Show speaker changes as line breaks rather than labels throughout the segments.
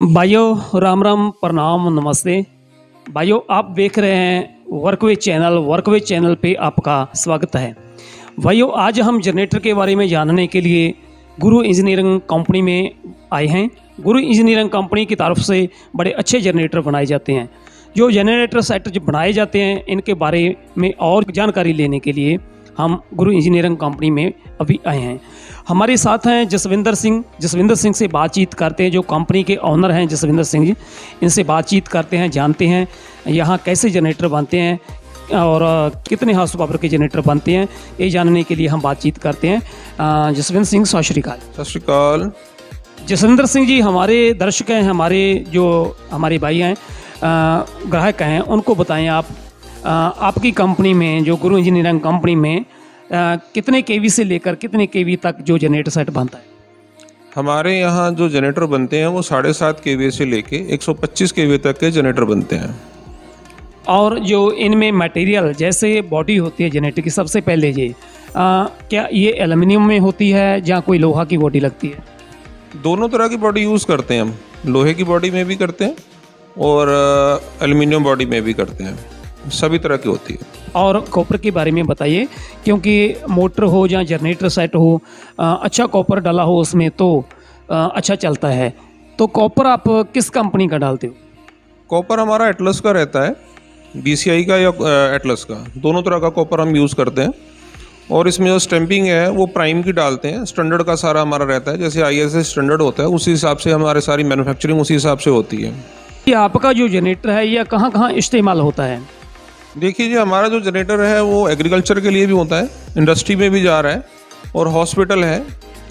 भाइयों राम राम प्रणाम नमस्ते। भाइयों आप देख रहे हैं वर्कवे चैनल पे आपका स्वागत है। भाइयों आज हम जनरेटर के बारे में जानने के लिए गुरु इंजीनियरिंग कंपनी में आए हैं। गुरु इंजीनियरिंग कंपनी की तरफ से बड़े अच्छे जनरेटर बनाए जाते हैं। जो जनरेटर सेट जो बनाए जाते हैं इनके बारे में और जानकारी लेने के लिए हम गुरु इंजीनियरिंग कंपनी में अभी आए हैं। हमारे साथ हैं जसविंदर सिंह से बातचीत करते हैं। जो कंपनी के ओनर हैं जसविंदर सिंह जी, इनसे बातचीत करते हैं, जानते हैं यहाँ कैसे जनरेटर बनते हैं और कितने हाउस पावर के जनरेटर बनते हैं, ये जानने के लिए हम बातचीत करते हैं। जसविंदर सिंह सत श्री अकाल।
सत श्री अकाल।
जसविंदर सिंह जी हमारे दर्शक हैं, हमारे भाई हैं, ग्राहक हैं, उनको बताएं आप आपकी कंपनी में जो गुरु इंजीनियरिंग कंपनी में कितने केवी से लेकर कितने केवी तक जो जनरेटर सेट बनता है?
हमारे यहाँ जो जनरेटर बनते हैं वो 7.5 केवी से लेके 125 केवी तक के जनरेटर बनते हैं।
और जो इनमें मटेरियल जैसे बॉडी होती है जनरेटर की, सबसे पहले ये क्या ये एल्युमिनियम में होती है या कोई लोहा की बॉडी लगती है?
दोनों तरह की बॉडी यूज़ करते हैं हम। लोहे की बॉडी में भी करते हैं और एल्युमिनियम बॉडी में भी करते हैं, सभी तरह की होती है।
और कॉपर के बारे में बताइए, क्योंकि मोटर हो या जनरेटर सेट हो, अच्छा कॉपर डाला हो उसमें तो अच्छा चलता है। तो कॉपर आप किस कंपनी का डालते हो?
कॉपर हमारा एटलस का रहता है, BCI का या एटलस का, दोनों तरह का कॉपर हम यूज़ करते हैं। और इसमें जो स्टैंपिंग है वो प्राइम की डालते हैं। स्टैंडर्ड का सारा हमारा रहता है, जैसे ISA स्टैंडर्ड होता है उसी हिसाब से हमारे सारी मैन्युफैक्चरिंग उसी हिसाब से होती है।
ये आपका जो जनरेटर है यह कहाँ कहाँ इस्तेमाल होता है?
देखिए जी, हमारा जो जनरेटर है वो एग्रीकल्चर के लिए भी होता है, इंडस्ट्री में भी जा रहा है और हॉस्पिटल है।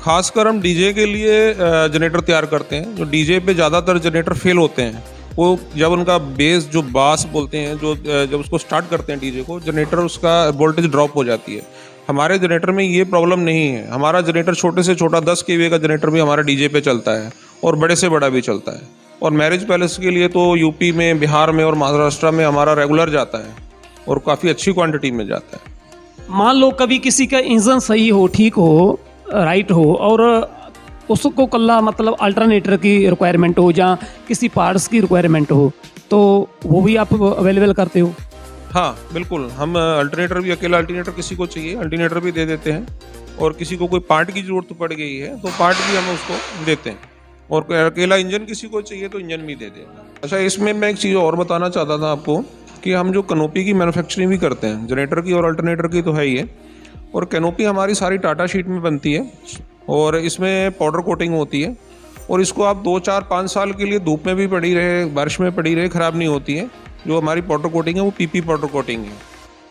खासकर हम डीजे के लिए जनरेटर तैयार करते हैं। जो डीजे पे ज़्यादातर जनरेटर फेल होते हैं, वो जब उनका बेस जो बास बोलते हैं, जो जब उसको स्टार्ट करते हैं डीजे को, जनरेटर उसका वोल्टेज ड्रॉप हो जाती है। हमारे जनरेटर में ये प्रॉब्लम नहीं है। हमारा जनरेटर छोटे से छोटा 10 kVA का जनरेटर भी हमारा डीजे पे चलता है और बड़े से बड़ा भी चलता है। और मैरिज पैलेस के लिए तो यूपी में, बिहार में और महाराष्ट्र में हमारा रेगुलर जाता है और काफ़ी अच्छी क्वांटिटी में जाता है।
मान लो कभी किसी का इंजन सही हो, ठीक हो, राइट हो और उसको कल्ला मतलब अल्टरनेटर की रिक्वायरमेंट हो या किसी पार्ट्स की रिक्वायरमेंट हो, तो वो भी आप अवेलेबल करते हो?
हाँ बिल्कुल, हम अल्टरनेटर भी, अकेला अल्टरनेटर किसी को चाहिए अल्टरनेटर भी दे देते हैं। और किसी को कोई पार्ट की ज़रूरत पड़ गई है तो पार्ट भी हम उसको देते हैं। और अकेला इंजन किसी को चाहिए तो इंजन भी दे देते हैं। अच्छा, इसमें मैं एक चीज़ और बताना चाहता था आपको कि हम जो कैनोपी की मैन्युफैक्चरिंग भी करते हैं, जनरेटर की और अल्टरनेटर की तो है ही है। और कैनोपी हमारी सारी टाटा शीट में बनती है और इसमें पाउडर कोटिंग होती है। और इसको आप 2, 4, 5 साल के लिए धूप में भी पड़ी रहे, बारिश में पड़ी रहे, ख़राब नहीं होती है। जो हमारी पाउडर कोटिंग है वो PP पाउडर कोटिंग है।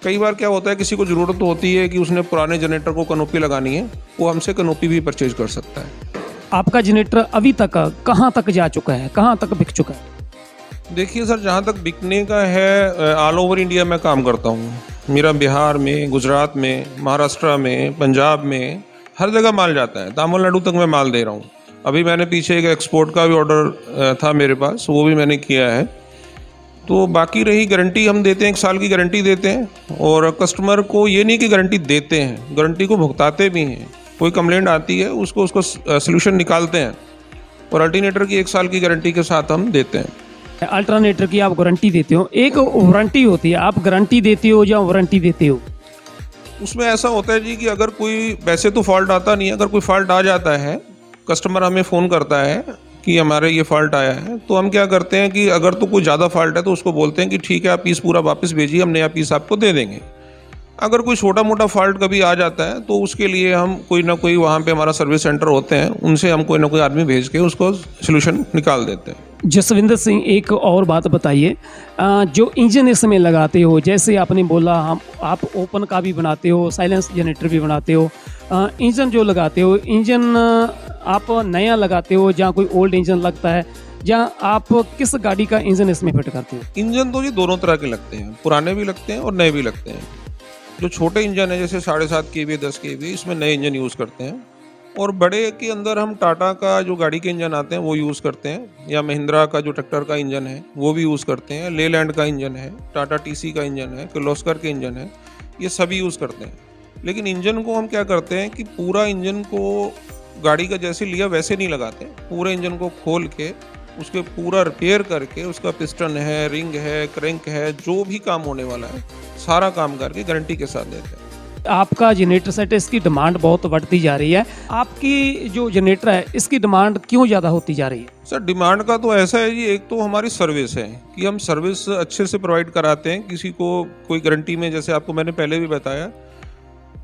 कई बार क्या होता है, किसी को ज़रूरत होती है कि उसने पुराने जनरेटर को कैनोपी लगानी है, वो हमसे कैनोपी भी परचेज कर सकता है।
आपका जनरेटर अभी तक कहाँ तक जा चुका है, कहाँ तक बिक चुका है?
देखिए सर, जहाँ तक बिकने का है, ऑल ओवर इंडिया में काम करता हूँ। मेरा बिहार में, गुजरात में, महाराष्ट्र में, पंजाब में, हर जगह माल जाता है। तमिलनाडु तक मैं माल दे रहा हूँ। अभी मैंने पीछे एक एक्सपोर्ट का भी ऑर्डर था मेरे पास, वो भी मैंने किया है। तो बाकी रही गारंटी, हम देते हैं, 1 साल की गारंटी देते हैं। और कस्टमर को ये नहीं कि गारंटी देते हैं, गारंटी को भुगताते भी हैं। कोई कंप्लेंट आती है उसको सोल्यूशन निकालते हैं। और अल्टरनेटर की 1 साल की गारंटी के साथ हम देते हैं।
अल्टरनेटर की आप गारंटी देते हो, एक वारंटी होती है, आप गारंटी देते हो या वारंटी देते हो?
उसमें ऐसा होता है जी कि अगर कोई, वैसे तो फॉल्ट आता नहीं है, अगर कोई फॉल्ट आ जाता है, कस्टमर हमें फ़ोन करता है कि हमारे ये फॉल्ट आया है, तो हम क्या करते हैं कि अगर तो कोई ज़्यादा फॉल्ट है तो उसको बोलते हैं कि ठीक है, आप पीस पूरा वापस भेजिए, हम नया पीस आपको दे देंगे। अगर कोई छोटा मोटा फॉल्ट कभी आ जाता है तो उसके लिए हम कोई ना कोई, वहाँ पे हमारा सर्विस सेंटर होते हैं, उनसे हम कोई ना कोई आदमी भेज के उसको सोल्यूशन निकाल देते हैं।
जसविंदर सिंह, एक और बात बताइए, जो इंजन इसमें लगाते हो, जैसे आपने बोला हम आप ओपन का भी बनाते हो, साइलेंस जनरेटर भी बनाते हो, इंजन जो लगाते हो, इंजन आप नया लगाते हो या कोई ओल्ड इंजन लगता है, या आप किस गाड़ी का इंजन इसमें फिट करते हो?
इंजन तो जी दोनों तरह के लगते हैं, पुराने भी लगते हैं और नए भी लगते हैं। जो छोटे इंजन है जैसे 7.5 kVA, 10 kVA, इसमें नए इंजन यूज़ करते हैं। और बड़े के अंदर हम टाटा का जो गाड़ी के इंजन आते हैं वो यूज़ करते हैं, या महिंद्रा का जो ट्रैक्टर का इंजन है वो भी यूज़ करते हैं, लेलैंड का इंजन है, टाटा TC का इंजन है, किर्लोस्कर के इंजन है, ये सभी यूज़ करते हैं। लेकिन इंजन को हम क्या करते हैं कि पूरा इंजन को गाड़ी का जैसे लिया वैसे नहीं लगाते, पूरे इंजन को खोल के उसके पूरा रिपेयर करके, उसका पिस्टन है, रिंग है, क्रैंक है, जो भी काम होने वाला है सारा काम करके गारंटी के साथ देते हैं।
आपका जनरेटर सेट है, इसकी डिमांड बहुत बढ़ती जा रही है। आपकी जो जनरेटर है इसकी डिमांड क्यों ज़्यादा होती जा रही है?
सर डिमांड का तो ऐसा है जी, एक तो हमारी सर्विस है कि हम सर्विस अच्छे से प्रोवाइड कराते हैं। किसी को कोई गारंटी में, जैसे आपको मैंने पहले भी बताया,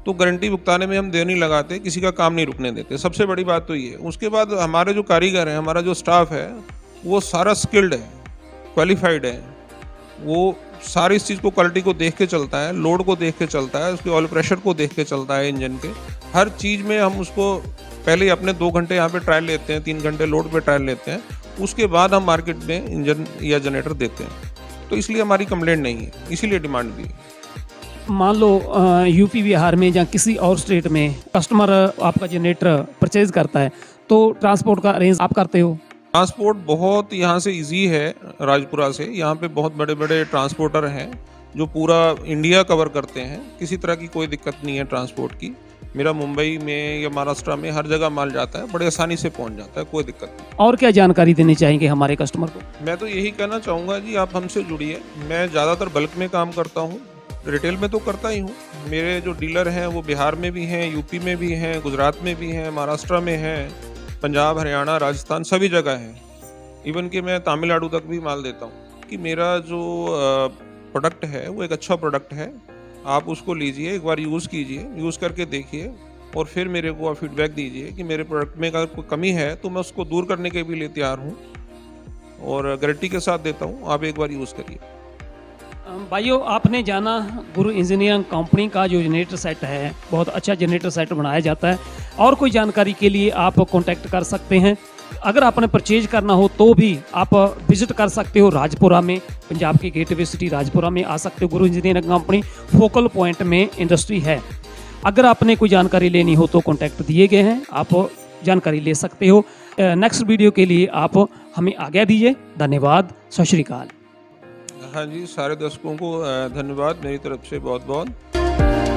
तो गारंटी भुगताने में हम देर नहीं लगाते, किसी का काम नहीं रुकने देते। सबसे बड़ी बात तो ये है। उसके बाद हमारे जो कारीगर हैं, हमारा जो स्टाफ है, वो सारा स्किल्ड है, क्वालिफाइड है। वो सारी इस चीज़ को, क्वालिटी को देख के चलता है, लोड को देख के चलता है, उसके ऑयल प्रेशर को देख के चलता है, इंजन के हर चीज़ में। हम उसको पहले ही अपने 2 घंटे यहाँ पे ट्रायल लेते हैं, 3 घंटे लोड पे ट्रायल लेते हैं, उसके बाद हम मार्केट में इंजन या जनरेटर देते हैं। तो इसलिए हमारी कंप्लेंट नहीं है, इसीलिए डिमांड भी है।
मान लो यूपी बिहार में या किसी और स्टेट में कस्टमर आपका जनरेटर परचेज करता है, तो ट्रांसपोर्ट का अरेंज आप करते हो?
ट्रांसपोर्ट बहुत यहाँ से इजी है, राजपुरा से। यहाँ पे बहुत बड़े बड़े ट्रांसपोर्टर हैं जो पूरा इंडिया कवर करते हैं। किसी तरह की कोई दिक्कत नहीं है ट्रांसपोर्ट की। मेरा मुंबई में या महाराष्ट्र में हर जगह माल जाता है, बड़े आसानी से पहुँच जाता है, कोई दिक्कत नहीं।
और क्या जानकारी देनी चाहेंगे हमारे कस्टमर को?
मैं तो यही कहना चाहूँगा जी, आप हमसे जुड़िए। मैं ज़्यादातर बल्क में काम करता हूँ, रिटेल में तो करता ही हूँ। मेरे जो डीलर हैं वो बिहार में भी हैं, यूपी में भी हैं, गुजरात में भी हैं, महाराष्ट्र में हैं, पंजाब, हरियाणा, राजस्थान, सभी जगह है। इवन कि मैं तमिलनाडु तक भी माल देता हूँ। कि मेरा जो प्रोडक्ट है वो एक अच्छा प्रोडक्ट है। आप उसको लीजिए, एक बार यूज़ कीजिए, यूज़ करके देखिए और फिर मेरे को आप फीडबैक दीजिए कि मेरे प्रोडक्ट में अगर कोई कमी है तो मैं उसको दूर करने के भी लिए तैयार हूँ और गारंटी के साथ देता हूँ। आप एक बार यूज़ करिए।
भाइयों, आपने जाना गुरु इंजीनियरिंग कंपनी का जो जनरेटर सेट है, बहुत अच्छा जनरेटर सेट बनाया जाता है। और कोई जानकारी के लिए आप कांटेक्ट कर सकते हैं। अगर आपने परचेज करना हो तो भी आप विजिट कर सकते हो राजपुरा में, पंजाब के गेटवे सिटी राजपुरा में आ सकते हो। गुरु इंजीनियरिंग कंपनी फोकल पॉइंट में इंडस्ट्री है। अगर आपने कोई जानकारी लेनी हो तो कांटेक्ट दिए गए हैं, आप जानकारी ले सकते हो। नेक्स्ट वीडियो के लिए आप हमें आज्ञा दीजिए। धन्यवाद, सत श्री अकाल।
हाँ जी, सारे दर्शकों को धन्यवाद मेरी तरफ से बहुत बहुत।